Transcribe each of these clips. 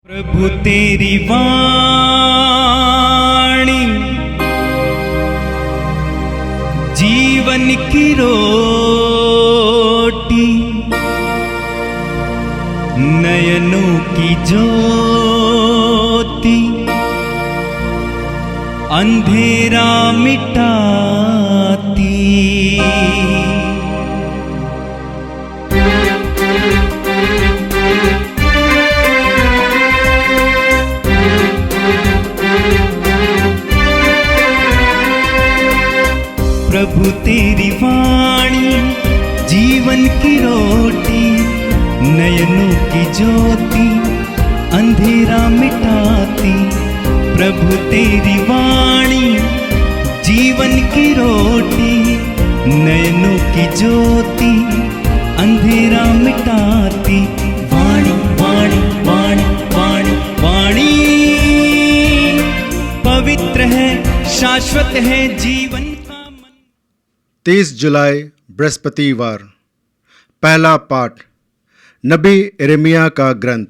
प्रभु तेरी वाणी जीवन की रोटी, नयनों की ज्योति, अंधेरा मिटाती। प्रभु तेरी वाणी जीवन की रोटी, नयनों की ज्योति, अंधेरा मिटाती। प्रभु तेरी वाणी जीवन की रोटी, नयनों की ज्योति, अंधेरा मिटाती। वाणी वाणी वाणी वाणी वाणी पवित्र है, शाश्वत है जीवन। 30 जुलाई बृहस्पतिवार। पहला पाठ नबी यिर्मयाह का ग्रंथ,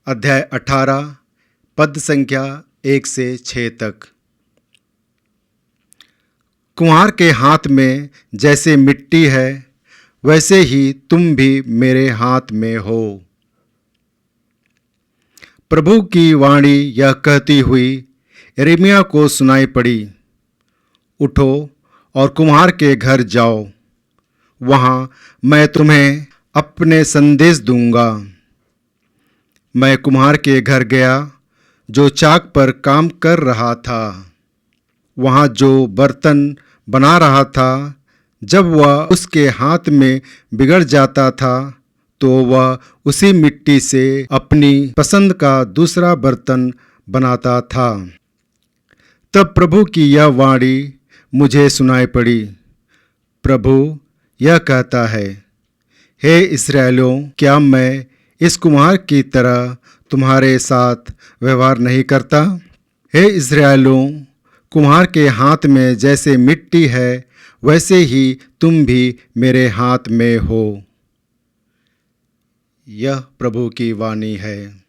अध्याय 18, पद संख्या 1 से 6 तक। कुम्हार के हाथ में जैसे मिट्टी है, वैसे ही तुम भी मेरे हाथ में हो। प्रभु की वाणी यह कहती हुई यिर्मयाह को सुनाई पड़ी, उठो और कुम्हार के घर जाओ, वहाँ मैं तुम्हें अपने संदेश दूंगा। मैं कुम्हार के घर गया जो चाक पर काम कर रहा था। वहाँ जो बर्तन बना रहा था, जब वह उसके हाथ में बिगड़ जाता था तो वह उसी मिट्टी से अपनी पसंद का दूसरा बर्तन बनाता था। तब प्रभु की यह वाणी मुझे सुनाई पड़ी। प्रभु यह कहता है, हे इस्राएलियों, क्या मैं इस कुम्हार की तरह तुम्हारे साथ व्यवहार नहीं करता? हे इस्राएलियों, कुम्हार के हाथ में जैसे मिट्टी है, वैसे ही तुम भी मेरे हाथ में हो। यह प्रभु की वाणी है।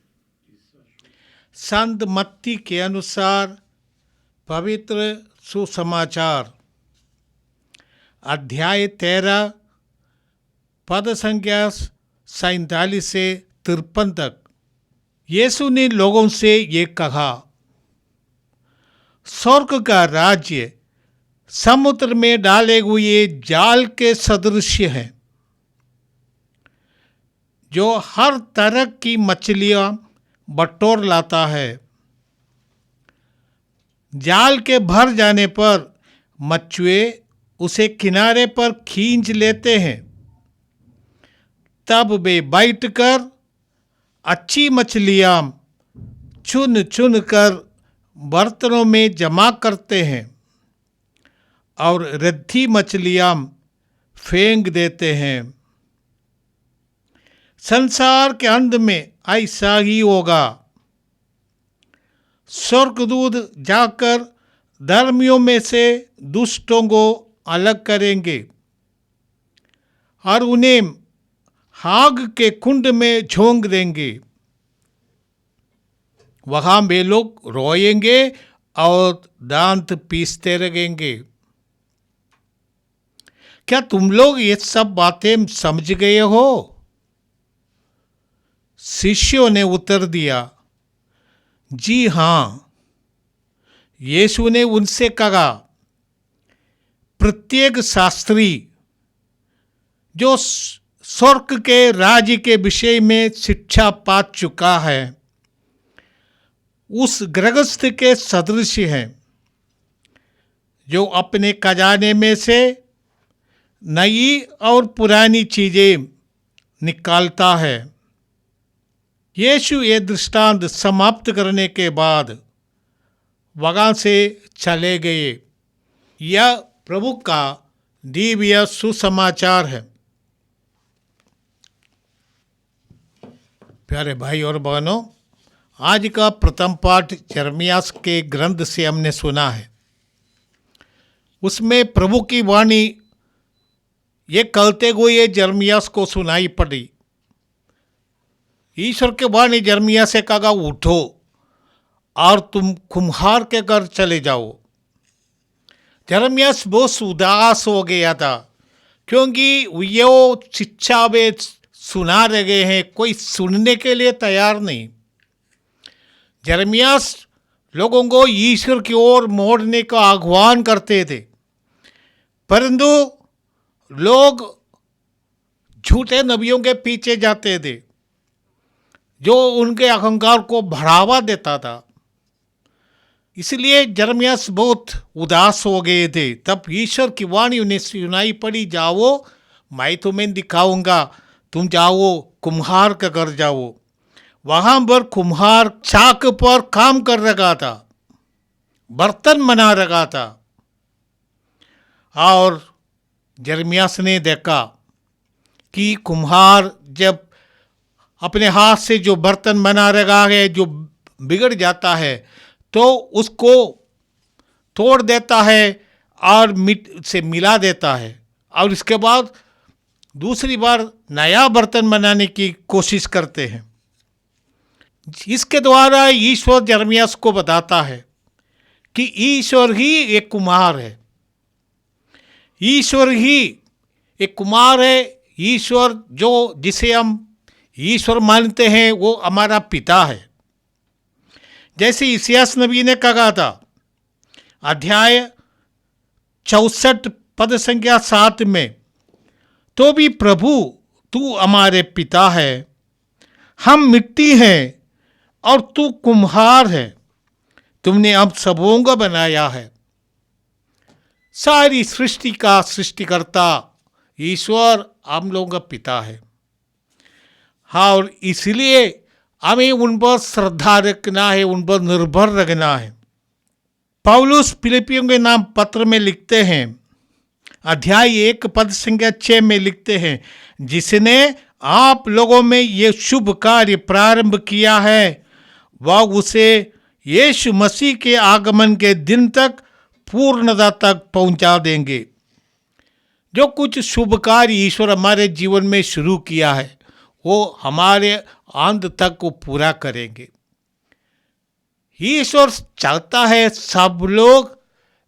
संत मत्ती के अनुसार पवित्र सुसमाचार, अध्याय 13, पद संख्या 47 से 53 तक। यीशु ने लोगों से ये कहा, स्वर्ग का राज्य समुद्र में डाले हुए जाल के सदृश है, जो हर तरह की मछलियां बटोर लाता है। जाल के भर जाने पर मछुए उसे किनारे पर खींच लेते हैं। तब वे बैठकर अच्छी मछलियां चुन चुन कर बर्तनों में जमा करते हैं और रद्दी मछलियां फेंक देते हैं। संसार के अंत में ऐसा ही होगा। स्वर्गदूत जाकर धर्मियों में से दुष्टों को अलग करेंगे और उन्हें आग के कुंड में झोंक देंगे। वहां वे लोग रोएंगे और दांत पीसते रहेंगे। क्या तुम लोग ये सब बातें समझ गए हो? शिष्यों ने उत्तर दिया, जी हाँ। यीशु ने उनसे कहा, प्रत्येक शास्त्री जो स्वर्ग के राज्य के विषय में शिक्षा पा चुका है, उस गृहस्थ के सदृश है, जो अपने खजाने में से नई और पुरानी चीजें निकालता है। यीशु ये दृष्टांत समाप्त करने के बाद वहां से चले गए। यह प्रभु का दिव्य सुसमाचार है। प्यारे भाई और बहनों, आज का प्रथम पाठ यिर्मयाह के ग्रंथ से हमने सुना है। उसमें प्रभु की वाणी ये कहते हुए यिर्मयाह को सुनाई पड़ी, ईश्वर के वाणी यिर्मयाह से कहा, उठो और तुम कुम्हार के घर चले जाओ। यिर्मयाह बहुत उदास हो गया था, क्योंकि ये शिक्षा वे सुना रहे हैं, कोई सुनने के लिए तैयार नहीं। यिर्मयाह लोगों को ईश्वर की ओर मोड़ने का आह्वान करते थे, परंतु लोग झूठे नबियों के पीछे जाते थे, जो उनके अहंकार को बढ़ावा देता था। इसलिए यिर्मयाह बहुत उदास हो गए थे। तब ईश्वर की वाणी उन्हें सुनाई पड़ी, जाओ मैं तुम्हें दिखाऊंगा, तुम जाओ कुम्हार के घर जाओ। वहां पर कुम्हार चाक पर काम कर रहा था, बर्तन बना रहा था, और यिर्मयाह ने देखा कि कुम्हार जब अपने हाथ से जो बर्तन बना रहा है, जो बिगड़ जाता है, तो उसको तोड़ देता है और मिट्टी से मिला देता है, और इसके बाद दूसरी बार नया बर्तन बनाने की कोशिश करते हैं। इसके द्वारा ईश्वर यिर्मयाह को बताता है कि ईश्वर ही एक कुम्हार है, ईश्वर ही एक कुम्हार है। ईश्वर जो जिसे हम ईश्वर मानते हैं वो हमारा पिता है। जैसे यशायाह नबी ने कहा था, अध्याय 64 पद संख्या 7 में, तो भी प्रभु तू हमारे पिता है, हम मिट्टी हैं और तू कुम्हार है, तुमने हम सबों को बनाया है। सारी सृष्टि का सृष्टिकर्ता ईश्वर हम लोगों का पिता है। हाँ, और इसलिए हमें उन पर श्रद्धा रखना है, उन पर निर्भर रखना है। पौलुस फिलिपियों के नाम पत्र में लिखते हैं, अध्याय 1 पद संख्या 6 में लिखते हैं, जिसने आप लोगों में ये शुभ कार्य प्रारंभ किया है, वह उसे यीशु मसीह के आगमन के दिन तक पूर्णता तक पहुंचा देंगे। जो कुछ शुभ कार्य ईश्वर हमारे जीवन में शुरू किया है, वो हमारे अंत तक को पूरा करेंगे। ईश्वर चाहता है सब लोग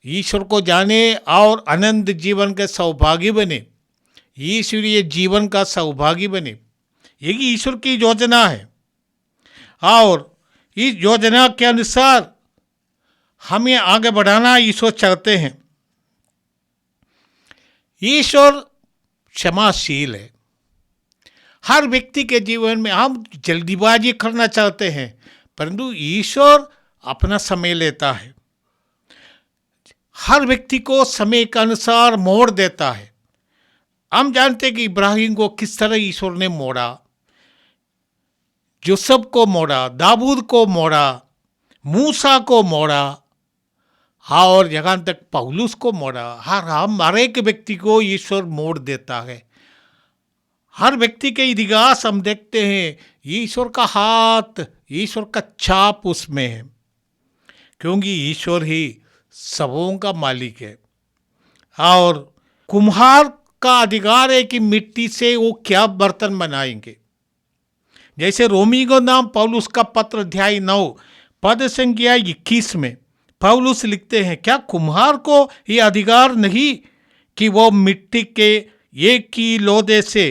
ईश्वर को जाने और अनंत जीवन के सौभागी बने, ईश्वरीय जीवन का सौभागी बने। यही ईश्वर की योजना है, और इस योजना के अनुसार हमें आगे बढ़ाना ईश्वर चाहते हैं। ईश्वर क्षमाशील है। हर व्यक्ति के जीवन में हम जल्दीबाजी करना चाहते हैं, परंतु ईश्वर अपना समय लेता है, हर व्यक्ति को समय के अनुसार मोड़ देता है। हम जानते हैं कि इब्राहिम को किस तरह ईश्वर ने मोड़ा, यूसुफ को मोड़ा, दाऊद को मोड़ा, मूसा को मोड़ा, और यहाँ तक पौलुस को मोड़ा। हर एक व्यक्ति को ईश्वर मोड़ देता है। हर व्यक्ति के इतिहास हम देखते हैं, ईश्वर का हाथ, ईश्वर का छाप उसमें है, क्योंकि ईश्वर ही सबों का मालिक है। और कुम्हार का अधिकार है कि मिट्टी से वो क्या बर्तन बनाएंगे। जैसे रोमी को नाम पौलुस का पत्र अध्याय 9 पद संख्या 21 में पौलुस लिखते हैं, क्या कुम्हार को ये अधिकार नहीं कि वो मिट्टी के एक ही लोदे से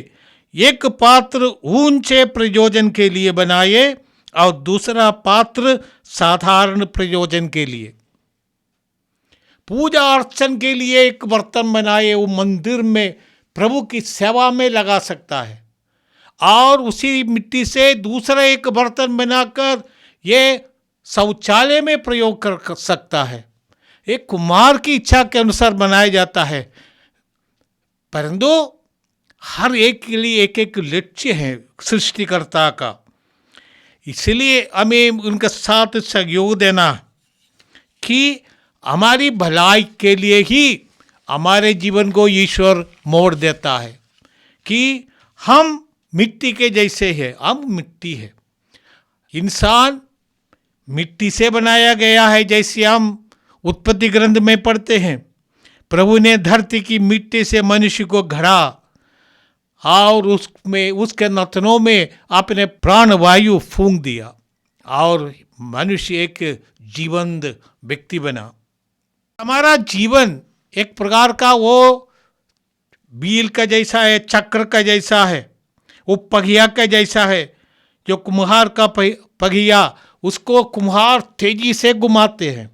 एक पात्र ऊंचे प्रयोजन के लिए बनाए और दूसरा पात्र साधारण प्रयोजन के लिए, पूजा अर्चन के लिए एक बर्तन बनाए, वो मंदिर में प्रभु की सेवा में लगा सकता है, और उसी मिट्टी से दूसरा एक बर्तन बनाकर ये शौचालय में प्रयोग कर सकता है। एक कुम्हार की इच्छा के अनुसार बनाया जाता है, परंतु हर एक के लिए एक एक लक्ष्य है सृष्टिकर्ता का। इसलिए हमें उनके साथ सहयोग देना कि हमारी भलाई के लिए ही हमारे जीवन को ईश्वर मोड़ देता है, कि हम मिट्टी के जैसे हैं, हम मिट्टी है। इंसान मिट्टी से बनाया गया है, जैसे हम उत्पत्ति ग्रंथ में पढ़ते हैं, प्रभु ने धरती की मिट्टी से मनुष्य को गढ़ा और उसमें उसके नथनों में अपने प्राण वायु फूंक दिया और मनुष्य एक जीवंत व्यक्ति बना। हमारा जीवन एक प्रकार का वो बील का जैसा है, चक्र का जैसा है, वो पहिया का जैसा है। जो कुम्हार का पहिया, उसको कुम्हार तेजी से घुमाते हैं।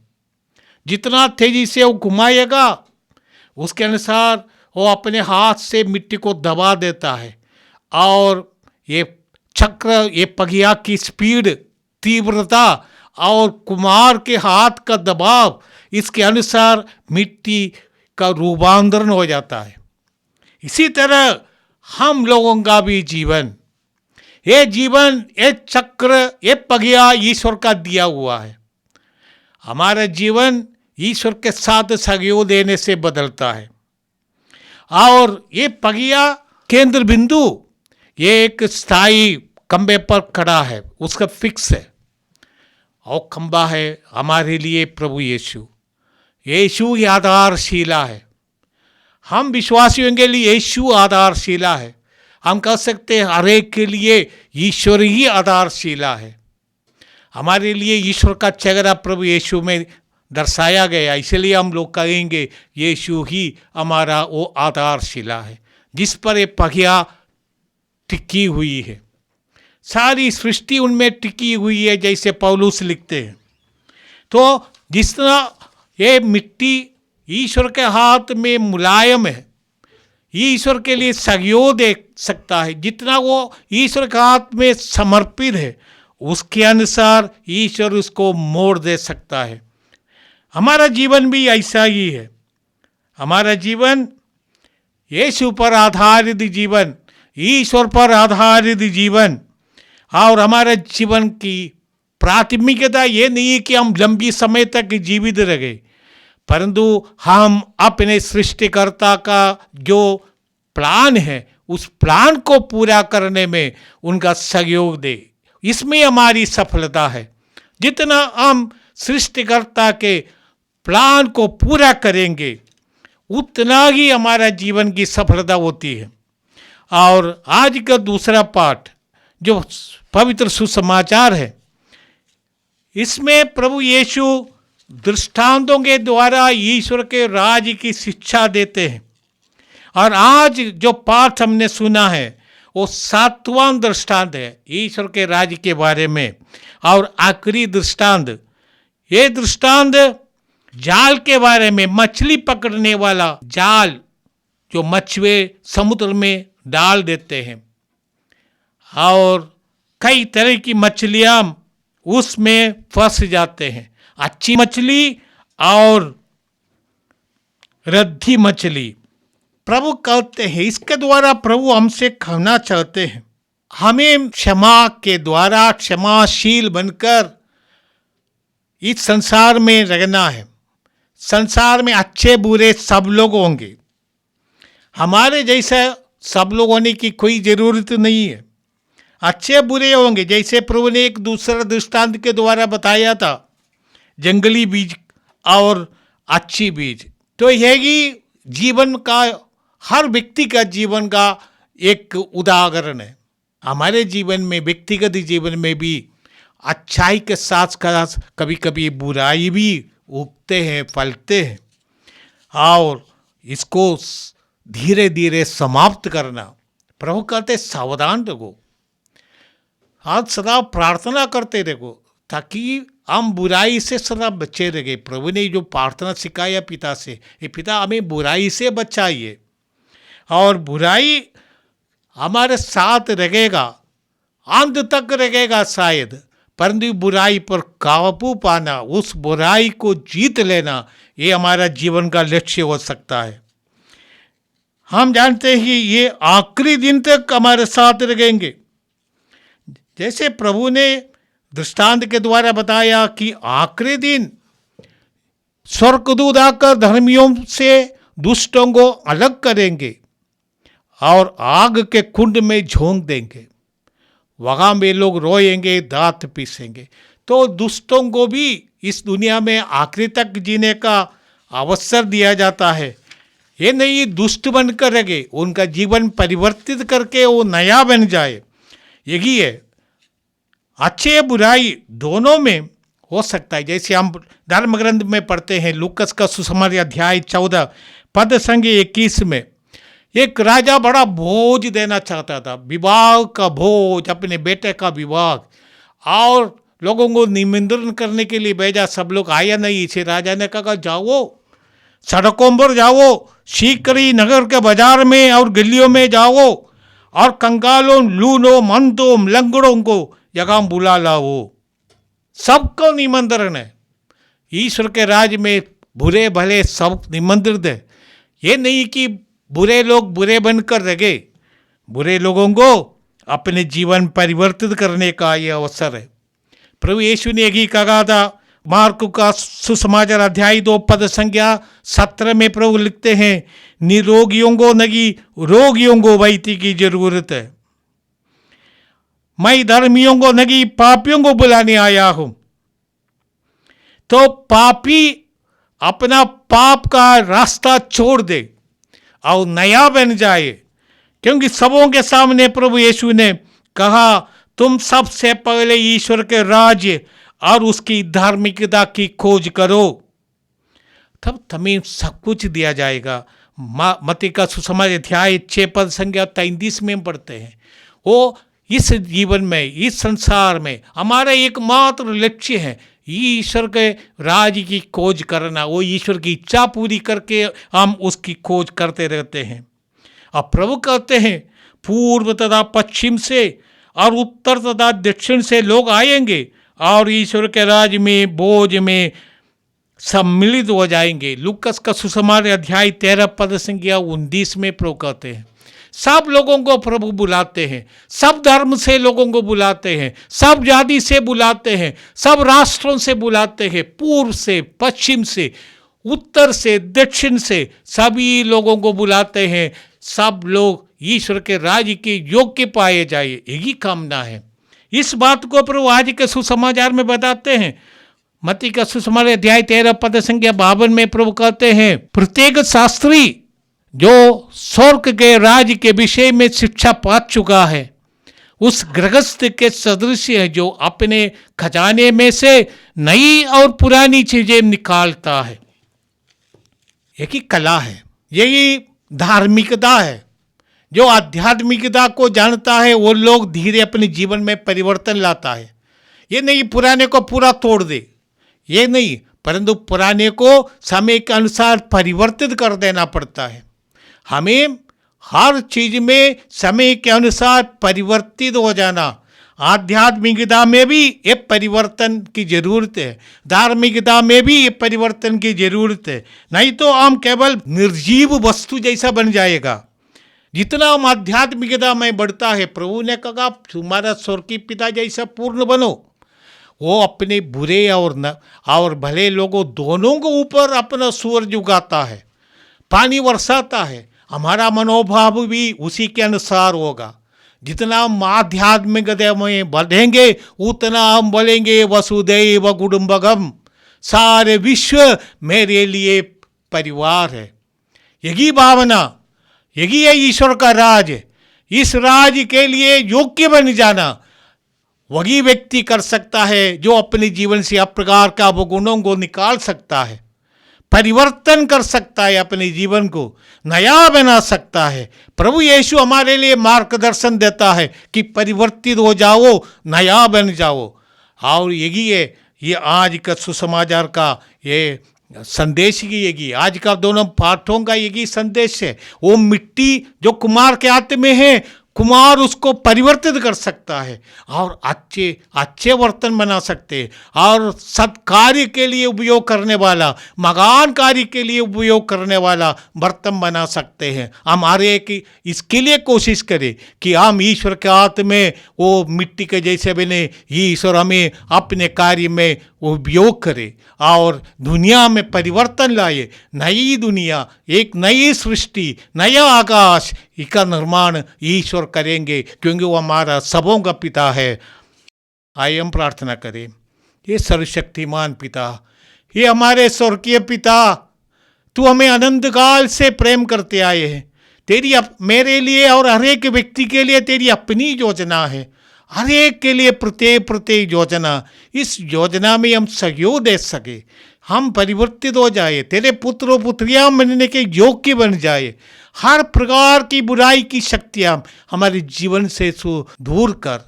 जितना तेजी से वो घुमाएगा उसके अनुसार वो अपने हाथ से मिट्टी को दबा देता है और ये चक्र, ये पहिया की स्पीड, तीव्रता और कुम्हार के हाथ का दबाव, इसके अनुसार मिट्टी का रूपांतरण हो जाता है। इसी तरह हम लोगों का भी जीवन, ये जीवन, ये चक्र, ये पहिया ईश्वर का दिया हुआ है। हमारा जीवन ईश्वर के साथ सहयोग देने से बदलता है और ये पहिया केंद्र बिंदु, ये एक स्थायी खंबे पर खड़ा है, उसका फिक्स है और खंबा है हमारे लिए प्रभु यीशु। यीशु ही आधारशिला है। हम विश्वासियों के लिए यीशु आधारशिला है। हम कह सकते हैं हर एक के लिए ईश्वर ही आधारशिला है। हमारे लिए ईश्वर का चेहरा प्रभु यीशु में दर्शाया गया, इसलिए हम लोग कहेंगे यीशु ही हमारा वो आधारशिला है जिस पर ये पहिया टिकी हुई है। सारी सृष्टि उनमें टिकी हुई है, जैसे पौलुस लिखते हैं। तो जिस तरह ये मिट्टी ईश्वर के हाथ में मुलायम है, ईश्वर के लिए सहयोग दे सकता है, जितना वो ईश्वर के हाथ में समर्पित है उसके अनुसार ईश्वर उसको मोड़ दे सकता है। हमारा जीवन भी ऐसा ही है। हमारा जीवन यीशु पर आधारित जीवन, ईश्वर पर आधारित जीवन, और हमारे जीवन की प्राथमिकता ये नहीं है कि हम लंबी समय तक जीवित रहे, परंतु हम अपने सृष्टिकर्ता का जो प्लान है उस प्लान को पूरा करने में उनका सहयोग दे। इसमें हमारी सफलता है। जितना हम सृष्टिकर्ता के प्लान को पूरा करेंगे उतना ही हमारा जीवन की सफलता होती है। और आज का दूसरा पाठ जो पवित्र सुसमाचार है, इसमें प्रभु यीशु दृष्टांतों के द्वारा ईश्वर के राज्य की शिक्षा देते हैं। और आज जो पाठ हमने सुना है वो 7वां दृष्टांत है ईश्वर के राज्य के बारे में। और आखिरी दृष्टांत, ये दृष्टांत जाल के बारे में, मछली पकड़ने वाला जाल जो मछुए समुद्र में डाल देते हैं और कई तरह की मछलियां उसमें फंस जाते हैं, अच्छी मछली और रद्दी मछली। प्रभु कहते हैं, इसके द्वारा प्रभु हमसे कहना चाहते हैं हमें क्षमा के द्वारा क्षमाशील बनकर इस संसार में रहना है। संसार में अच्छे बुरे सब लोग होंगे, हमारे जैसा सब लोग होने की कोई ज़रूरत नहीं है। अच्छे बुरे होंगे, जैसे प्रभु ने एक दूसरा दृष्टांत के द्वारा बताया था, जंगली बीज और अच्छी बीज। तो यही जीवन का, हर व्यक्ति का जीवन का एक उदाहरण है। हमारे जीवन में, व्यक्तिगत जीवन में भी अच्छाई के साथ साथ कभी कभी बुराई भी उगते हैं, फलते हैं, और इसको धीरे धीरे समाप्त करना। प्रभु कहते सावधान रहो, आज सदा प्रार्थना करते रहो ताकि हम बुराई से सदा बचे रहे। प्रभु ने जो प्रार्थना सिखाया पिता से, ये पिता हमें बुराई से बचाइए। और बुराई हमारे साथ रहेगा, अंत तक रहेगा शायद, परंतु बुराई पर काबू पाना, उस बुराई को जीत लेना, ये हमारा जीवन का लक्ष्य हो सकता है। हम जानते हैं ये आखिरी दिन तक हमारे साथ रहेंगे। जैसे प्रभु ने दृष्टांत के द्वारा बताया कि आखिरी दिन स्वर्गदूत आकर धर्मियों से दुष्टों को अलग करेंगे और आग के कुंड में झोंक देंगे। वहाँ वे लोग रोएंगे, दांत पीसेंगे। तो दुष्टों को भी इस दुनिया में आखिरी तक जीने का अवसर दिया जाता है। ये नहीं दुष्ट बनकर रहे, उनका जीवन परिवर्तित करके वो नया बन जाए। यही है, अच्छे बुराई दोनों में हो सकता है। जैसे हम धर्म ग्रंथ में पढ़ते हैं, लूकस का सुसमाचार अध्याय 14 पद संख्या 21 में, एक राजा बड़ा भोज देना चाहता था, विवाह का भोज, अपने बेटे का विवाह, और लोगों को निमंत्रण करने के लिए भेजा। सब लोग आया नहीं। इसे राजा ने कहा जाओ, सड़कों पर जाओ, सीकरी नगर के बाजार में और गलियों में जाओ, और कंगालों, लूनों, मंदों, लंगड़ों को जगह बुला लाओ। सबको निमंत्रण है। ईश्वर के राज में बुरे भले सब निमंत्रित है। ये नहीं कि बुरे लोग बुरे बनकर रहे। बुरे लोगों को अपने जीवन परिवर्तित करने का ये अवसर है। प्रभु यीशु ने यही कहा था। मार्क का सुसमाचार अध्याय 2 पद संख्या 17 में प्रभु लिखते हैं, निरोगियों को नहीं रोगियों को वैद्य की जरूरत है। मैं धर्मियों को नहीं पापियों को बुलाने आया हूं। तो पापी अपना पाप का रास्ता छोड़ दे और नया बन जाए, क्योंकि सबों के सामने प्रभु यीशु ने कहा, तुम सबसे पहले ईश्वर के राज्य और उसकी धार्मिकता की खोज करो, तब तुम्हें सब कुछ दिया जाएगा। मत्ती का सुसमाचार अध्याय 6 पद संख्या 33 में पढ़ते हैं। वो इस जीवन में, इस संसार में हमारा एकमात्र लक्ष्य है ईश्वर के राज की खोज करना। वो ईश्वर की इच्छा पूरी करके हम उसकी खोज करते रहते हैं। अब प्रभु कहते हैं, पूर्व तथा पश्चिम से और उत्तर तथा दक्षिण से लोग आएंगे और ईश्वर के राज में, भोज में सम्मिलित हो जाएंगे। लूकस का सुसमाचार अध्याय 13 पद संख्या 29 में प्रभु कहते हैं, सब लोगों को प्रभु बुलाते हैं, सब धर्म से लोगों को बुलाते हैं, सब जाति से बुलाते हैं, सब राष्ट्रों से बुलाते हैं, पूर्व से, पश्चिम से, उत्तर से, दक्षिण से, सभी लोगों को बुलाते हैं। सब लोग ईश्वर के राज्य के योग्य पाए जाए, यही कामना है। इस बात को प्रभु आज के सुसमाचार में बताते हैं। मत्ती का सुसमाचार अध्याय 13 पद संख्या 52 में प्रभु कहते हैं, प्रत्येक शास्त्री जो स्वर्ग के राज्य के विषय में शिक्षा पा चुका है, उस गृहस्थ के सदृश है जो अपने खजाने में से नई और पुरानी चीजें निकालता है। यही कला है, यही धार्मिकता है। जो आध्यात्मिकता को जानता है वो लोग धीरे अपने जीवन में परिवर्तन लाता है। ये नहीं पुराने को पूरा तोड़ दे, ये नहीं, परंतु पुराने को समय के अनुसार परिवर्तित कर देना पड़ता है। हमें हर चीज में समय के अनुसार परिवर्तित हो जाना। आध्यात्मिकता में भी ये परिवर्तन की जरूरत है, धार्मिकता में भी ये परिवर्तन की जरूरत है। नहीं तो हम केवल निर्जीव वस्तु जैसा बन जाएगा। जितना हम आध्यात्मिकता में बढ़ता है, प्रभु ने कहा तुम्हारा स्वर्गीय पिता जैसा पूर्ण बनो। वो अपने बुरे और भले लोगों दोनों को ऊपर अपना सूरज उगाता है, पानी बरसाता है। हमारा मनोभाव भी उसी के अनुसार होगा। जितना हम आध्यात्मिकता में बढ़ेंगे उतना हम बोलेंगे वसुदैव कुटुंबकम, सारे विश्व मेरे लिए परिवार है। यही भावना, यही है ईश्वर का राज। इस राज के लिए योग्य बन जाना वही व्यक्ति कर सकता है जो अपने जीवन से अप प्रकार का अवगुणों को निकाल सकता है, परिवर्तन कर सकता है, अपने जीवन को नया बना सकता है। प्रभु यीशु हमारे लिए मार्गदर्शन देता है कि परिवर्तित हो जाओ, नया बन जाओ। और यही है ये आज का सुसमाचार का ये संदेश की, यही आज का दोनों पाठों का यही संदेश है। वो मिट्टी जो कुम्हार के हाथ में है, कुम्हार उसको परिवर्तित कर सकता है और अच्छे बर्तन बना सकते हैं, और सत्कार्य के लिए उपयोग करने वाला, मकान कार्य के लिए उपयोग करने वाला बर्तन बना सकते हैं। हमारे कि इसके लिए कोशिश करें कि हम ईश्वर के हाथ में वो मिट्टी के जैसे बने, ईश्वर हमें अपने कार्य में उपयोग करे और दुनिया में परिवर्तन लाए। नई दुनिया, एक नई सृष्टि, नया आकाश, इसका निर्माण ईश्वर करेंगे, क्योंकि वो हमारा सबों का पिता है। आइए हम प्रार्थना करें। ये सर्वशक्तिमान पिता, ये हमारे स्वर्गीय पिता, तू हमें अनंत काल से प्रेम करते आए हैं। तेरी मेरे लिए और हर एक व्यक्ति के लिए तेरी अपनी योजना है, हर एक के लिए प्रत्येक योजना। इस योजना में हम सहयोग दे सके, हम परिवर्तित हो जाए, तेरे पुत्र और पुत्रियां बनने के योग्य बन जाए। हर प्रकार की बुराई की शक्तियां हमारे जीवन से दूर कर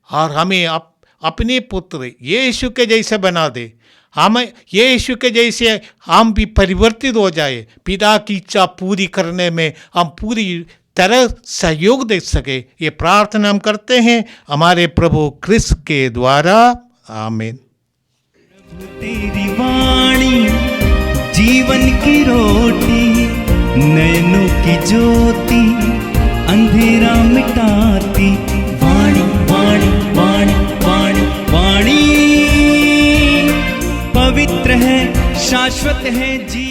और हमें अपने पुत्र यीशु के जैसे बना दे। हम यीशु के जैसे हम भी परिवर्तित हो जाए, पिता की इच्छा पूरी करने में हम पूरी तरह सहयोग दे सके। ये प्रार्थना हम करते हैं हमारे प्रभु क्रिस्त के द्वारा, आमीन। तेरी वाणी जीवन की रोटी, नयनों की ज्योति, अंधेरा मिटाती। वाणी वाणी वाणी वाणी वाणी पवित्र है, शाश्वत है, जी